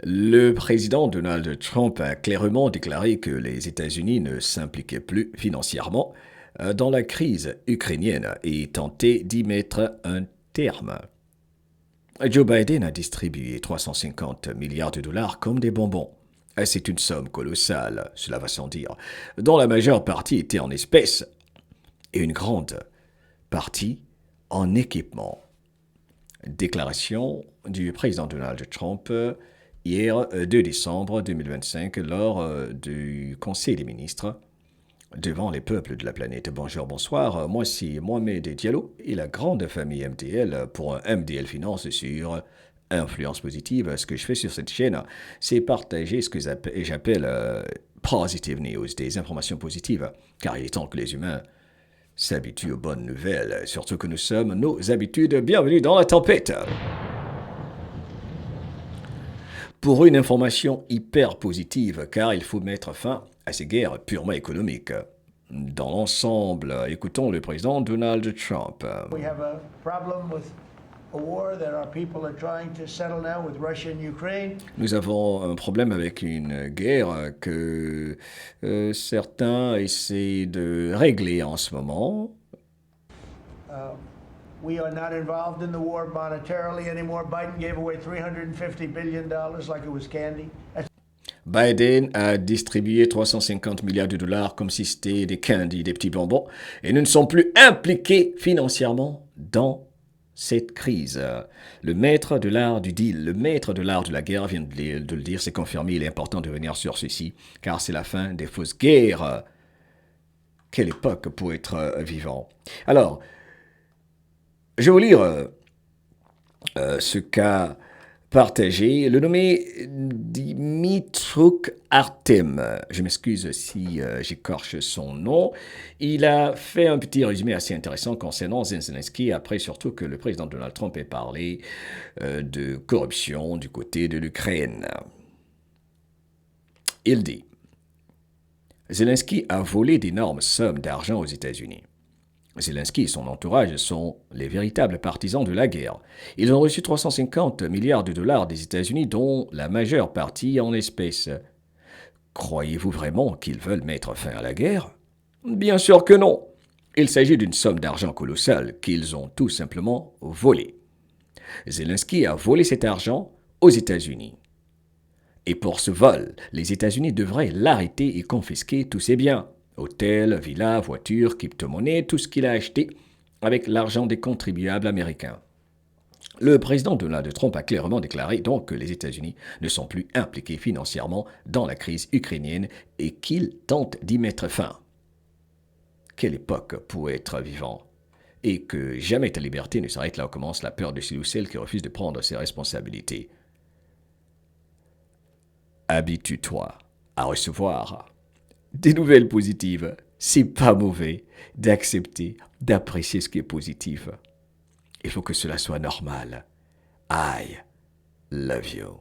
Le président Donald Trump a clairement déclaré que les États-Unis ne s'impliquaient plus financièrement dans la crise ukrainienne et tentaient d'y mettre un terme. Joe Biden a distribué 350 milliards de dollars comme des bonbons. C'est une somme colossale, cela va sans dire, dont la majeure partie était en espèces et une grande partie en équipement. Déclaration du président Donald Trump hier 2 décembre 2025 lors du Conseil des ministres devant les peuples de la planète. Bonjour, bonsoir, moi c'est Mohamed Diallo et la grande famille MTL pour un MDL Finance sur Influence Positive. Ce que je fais sur cette chaîne, c'est partager ce que j'appelle Positive News, des informations positives, car il est temps que les humains s'habituent aux bonnes nouvelles, surtout que nous sommes nos habitudes. Bienvenue dans la tempête. Pour une information hyper positive, car il faut mettre fin à ces guerres purement économiques. Dans l'ensemble, écoutons le président Donald Trump. We have a problem with a war that our people are trying to settle now with Russia and Ukraine. Nous avons un problème avec une guerre que certains essaient de régler en ce moment. We are not involved in the war monetarily anymore. Biden gave away $350 billion like it was candy. Biden a distribué 350 milliards de dollars comme si c'était des candies, des petits bonbons, et nous ne sommes plus impliqués financièrement dans cette crise. Le maître de l'art du deal, le maître de l'art de la guerre vient de le dire, c'est confirmé, il est important de revenir sur ceci, car c'est la fin des fausses guerres. Quelle époque pour être vivant. Alors, je vais vous lire ce qu'a partagé le nommé Dmytro Artem. Je m'excuse si j'écorche son nom. Il a fait un petit résumé assez intéressant concernant Zelensky, après surtout que le président Donald Trump ait parlé de corruption du côté de l'Ukraine. Il dit « Zelensky a volé d'énormes sommes d'argent aux États-Unis. Zelensky et son entourage sont les véritables partisans de la guerre. Ils ont reçu 350 milliards de dollars des États-Unis, dont la majeure partie en espèces. Croyez-vous vraiment qu'ils veulent mettre fin à la guerre? Bien sûr que non. Il s'agit d'une somme d'argent colossale qu'ils ont tout simplement volée. Zelensky a volé cet argent aux États-Unis. Et pour ce vol, les États-Unis devraient l'arrêter et confisquer tous ses biens. Hôtels, villas, voitures, crypto-monnaies, tout ce qu'il a acheté avec l'argent des contribuables américains. Le président Donald Trump a clairement déclaré donc que les États-Unis ne sont plus impliqués financièrement dans la crise ukrainienne et qu'ils tentent d'y mettre fin. Quelle époque pour être vivant! Et que jamais ta liberté ne s'arrête là où commence la peur de celui ou celle qui refuse de prendre ses responsabilités. Habitue-toi à recevoir des nouvelles positives. C'est pas mauvais d'accepter, d'apprécier ce qui est positif. Il faut que cela soit normal. I love you.